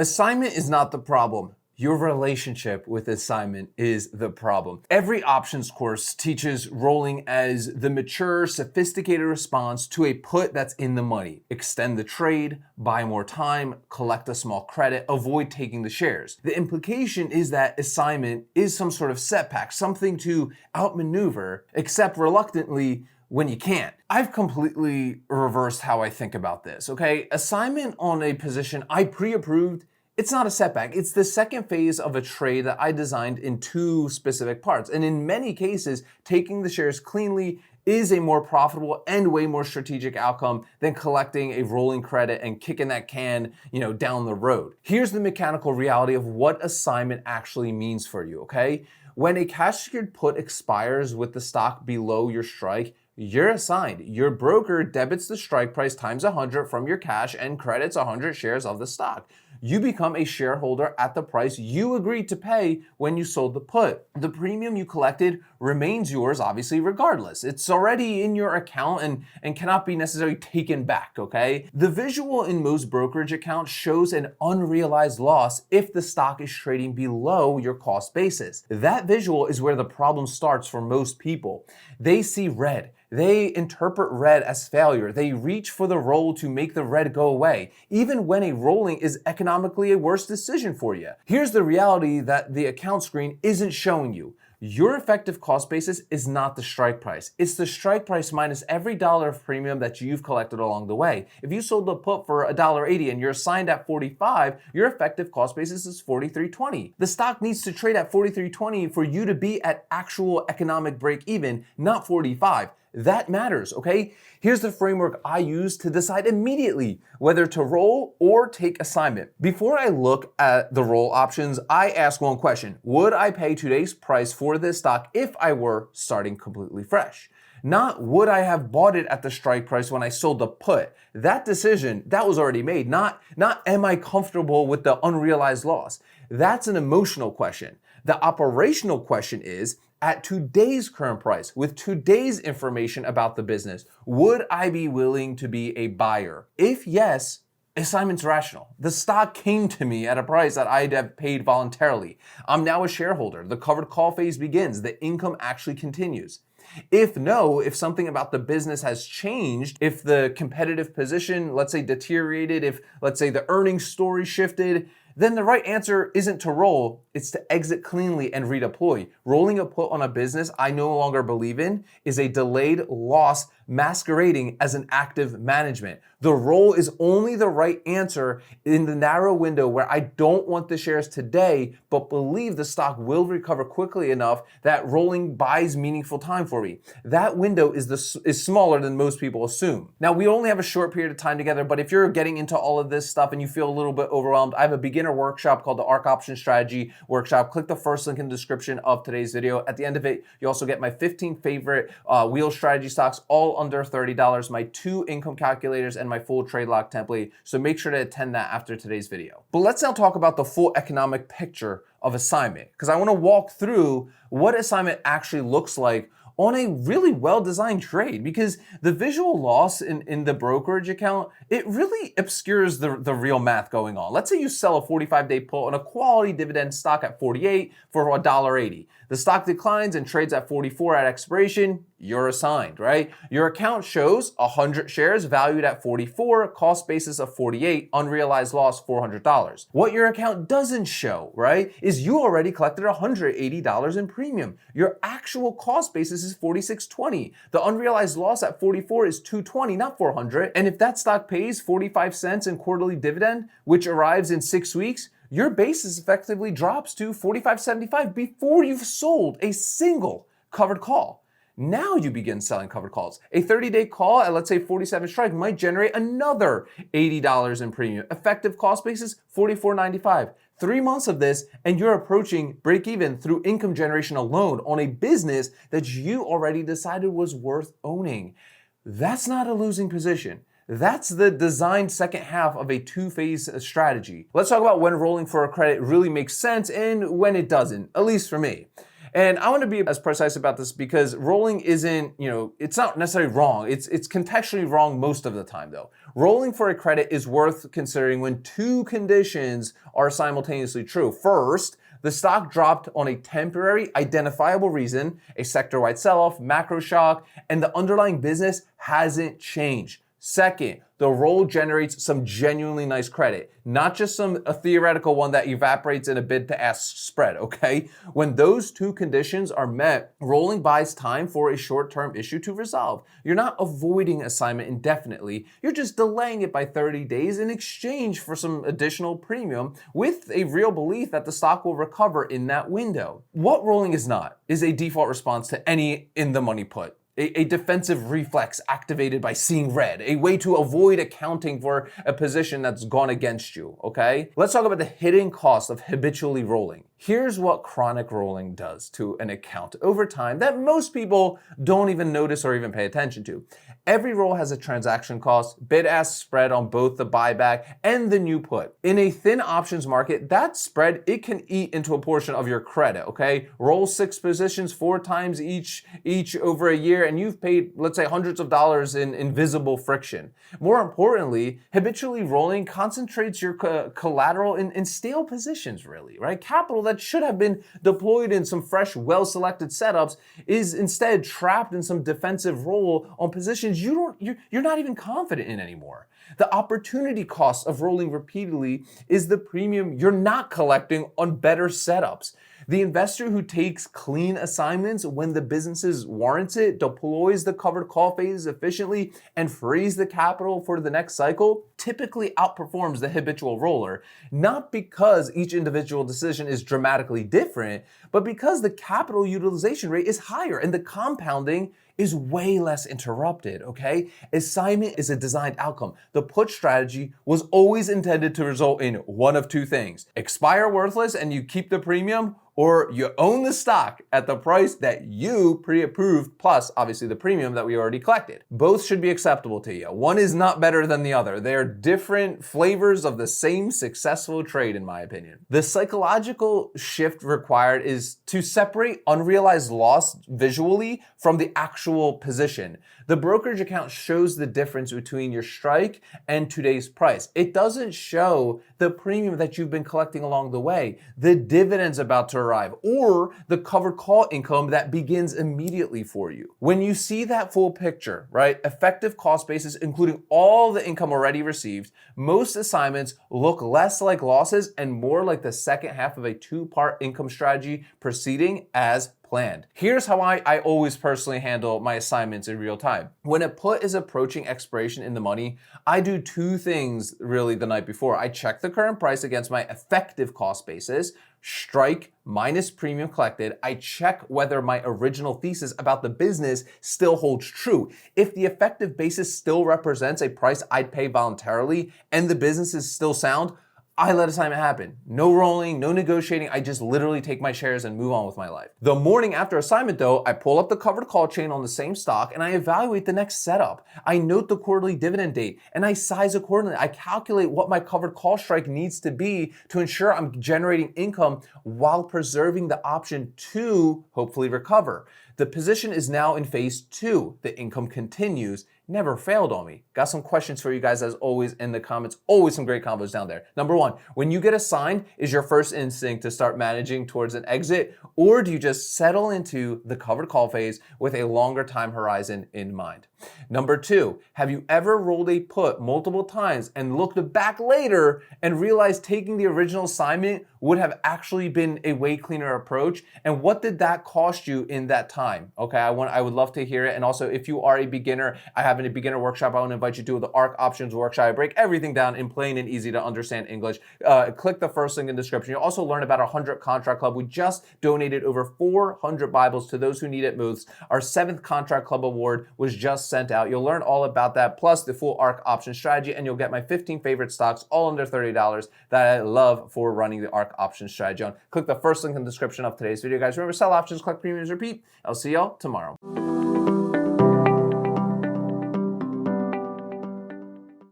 Assignment is not the problem. Your relationship with assignment is the problem. Every options course teaches rolling as the mature, sophisticated response to a put that's in the money. Extend the trade, buy more time, collect a small credit, avoid taking the shares. The implication is that assignment is some sort of setback, something to outmaneuver, accept reluctantly when you can't. I've completely reversed how I think about this, okay? Assignment on a position I pre-approved, it's not a setback. It's the second phase of a trade that I designed in two specific parts. And in many cases, taking the shares cleanly is a more profitable and way more strategic outcome than collecting a rolling credit and kicking that can, down the road. Here's the mechanical reality of what assignment actually means for you, okay? When a cash secured put expires with the stock below your strike, you're assigned. Your broker debits the strike price times 100 from your cash and credits 100 shares of the stock. You become a shareholder at the price you agreed to pay when you sold the put. The premium you collected remains yours, obviously, regardless. It's already in your account and cannot be necessarily taken back, okay? The visual in most brokerage accounts shows an unrealized loss if the stock is trading below your cost basis. That visual is where the problem starts for most people. They see red. They interpret red as failure. They reach for the roll to make the red go away, even when a rolling is economically a worse decision for you. Here's the reality that the account screen isn't showing you. Your effective cost basis is not the strike price. It's the strike price minus every dollar of premium that you've collected along the way. If you sold the put for $1.80 and you're assigned at 45, your effective cost basis is $43.20. The stock needs to trade at $43.20 for you to be at actual economic break even, not 45. That matters, okay? Here's the framework I use to decide immediately whether to roll or take assignment. Before I look at the roll options, I ask one question. Would I pay today's price for this stock if I were starting completely fresh? Not would I have bought it at the strike price when I sold the put. That decision, that was already made. Not am I comfortable with the unrealized loss? That's an emotional question. The operational question is, at today's current price, with today's information about the business, would I be willing to be a buyer? If yes, assignment's rational. The stock came to me at a price that I'd have paid voluntarily. I'm now a shareholder. The covered call phase begins. The income actually continues. If no, if something about the business has changed, if the competitive position, let's say, deteriorated, if, let's say, the earnings story shifted, then the right answer isn't to roll, it's to exit cleanly and redeploy. Rolling a put on a business I no longer believe in is a delayed loss masquerading as an active management. The roll is only the right answer in the narrow window where I don't want the shares today, but believe the stock will recover quickly enough that rolling buys meaningful time for me. That window is smaller than most people assume. Now, we only have a short period of time together, but if you're getting into all of this stuff and you feel a little bit overwhelmed, I have a beginner workshop called the Ark Options Strategy workshop. Click the first link in the description of today's video. At the end of it, you also get my 15 favorite wheel strategy stocks, all under $30, my 2 income calculators, and my full trade lock template. So make sure to attend that after today's video. But let's now talk about the full economic picture of assignment, because I want to walk through what assignment actually looks like on a really well-designed trade, because the visual loss in the brokerage account, it really obscures the real math going on. Let's say you sell a 45-day put on a quality dividend stock at 48 for $1.80. The stock declines and trades at 44 at expiration, you're assigned, right? Your account shows 100 shares valued at 44, cost basis of 48, unrealized loss $400. What your account doesn't show, right, is you already collected $180 in premium. Your actual cost basis is $46.20. The unrealized loss at 44 is $220, not $400. And if that stock pays 45 cents in quarterly dividend, which arrives in 6 weeks, your basis effectively drops to $45.75 before you've sold a single covered call. Now you begin selling covered calls. A 30-day call at, let's say, 47 strike might generate another $80 in premium. Effective cost basis, $44.95. 3 months of this, and you're approaching break even through income generation alone on a business that you already decided was worth owning. That's not a losing position. That's the designed second half of a two-phase strategy. Let's talk about when rolling for a credit really makes sense and when it doesn't, at least for me. And I want to be as precise about this because rolling isn't, it's not necessarily wrong. It's contextually wrong most of the time though. Rolling for a credit is worth considering when two conditions are simultaneously true. First, the stock dropped on a temporary, identifiable reason, a sector-wide sell-off, macro shock, and the underlying business hasn't changed. Second, the roll generates some genuinely nice credit, not just a theoretical one that evaporates in a bid to ask spread, okay? When those two conditions are met, rolling buys time for a short-term issue to resolve. You're not avoiding assignment indefinitely, you're just delaying it by 30 days in exchange for some additional premium with a real belief that the stock will recover in that window. What rolling is not is a default response to any in-the-money put. A defensive reflex activated by seeing red, a way to avoid accounting for a position that's gone against you, okay? Let's talk about the hidden cost of habitually rolling. Here's what chronic rolling does to an account over time that most people don't even notice or even pay attention to. Every roll has a transaction cost, bid-ask spread on both the buyback and the new put. In a thin options market, that spread, it can eat into a portion of your credit, okay? Roll 6 positions 4 times each over a year, and you've paid, let's say, hundreds of dollars in invisible friction. More importantly, habitually rolling concentrates your collateral in stale positions, really, right? Capital that should have been deployed in some fresh, well-selected setups is instead trapped in some defensive roll on positions you're not even confident in anymore. The opportunity cost of rolling repeatedly is the premium you're not collecting on better setups. The investor who takes clean assignments when the business warrants it, deploys the covered call phases efficiently, and frees the capital for the next cycle typically outperforms the habitual roller, not because each individual decision is dramatically different, but because the capital utilization rate is higher and the compounding is way less interrupted, okay? Assignment is a designed outcome. The put strategy was always intended to result in one of two things: expire worthless and you keep the premium, or you own the stock at the price that you pre-approved, plus obviously the premium that we already collected. Both should be acceptable to you. One is not better than the other. They're different flavors of the same successful trade, in my opinion. The psychological shift required is to separate unrealized loss visually from the actual position. The brokerage account shows the difference between your strike and today's price. It doesn't show the premium that you've been collecting along the way, the dividends about to arrive, or the covered call income that begins immediately for you. When you see that full picture, right, effective cost basis, including all the income already received, most assignments look less like losses and more like the second half of a 2-part income strategy proceeding as planned. Here's how I always personally handle my assignments in real time. When a put is approaching expiration in the money, I do 2 things really the night before. I check the current price against my effective cost basis, strike minus premium collected. I check whether my original thesis about the business still holds true. If the effective basis still represents a price I'd pay voluntarily and the business is still sound, I let assignment happen. No rolling, no negotiating. I just literally take my shares and move on with my life. The morning after assignment though, I pull up the covered call chain on the same stock and I evaluate the next setup. I note the quarterly dividend date and I size accordingly. I calculate what my covered call strike needs to be to ensure I'm generating income while preserving the option to hopefully recover. The position is now in phase 2. The income continues. Never failed on me. Got some questions for you guys as always in the comments. Always some great combos down there. Number 1, when you get assigned, is your first instinct to start managing towards an exit, or do you just settle into the covered call phase with a longer time horizon in mind? Number 2, have you ever rolled a put multiple times and looked back later and realized taking the original assignment would have actually been a way cleaner approach? And what did that cost you in that time? Okay, I would love to hear it. And also, if you are a beginner, I have a beginner workshop I want to invite you to, the Ark Options workshop. I break everything down in plain and easy to understand English. Click the first link in the description. You'll also learn about our 100 Contract Club. We just donated over 400 Bibles to those who need it most. Our 7th Contract Club award was just sent out. You'll learn all about that, plus the full Ark Options Strategy, and you'll get my 15 favorite stocks, all under $30, that I love for running the Ark Options Strategy on. Click the first link in the description of today's video, guys. Remember, sell options, collect premiums, repeat. I'll see y'all tomorrow.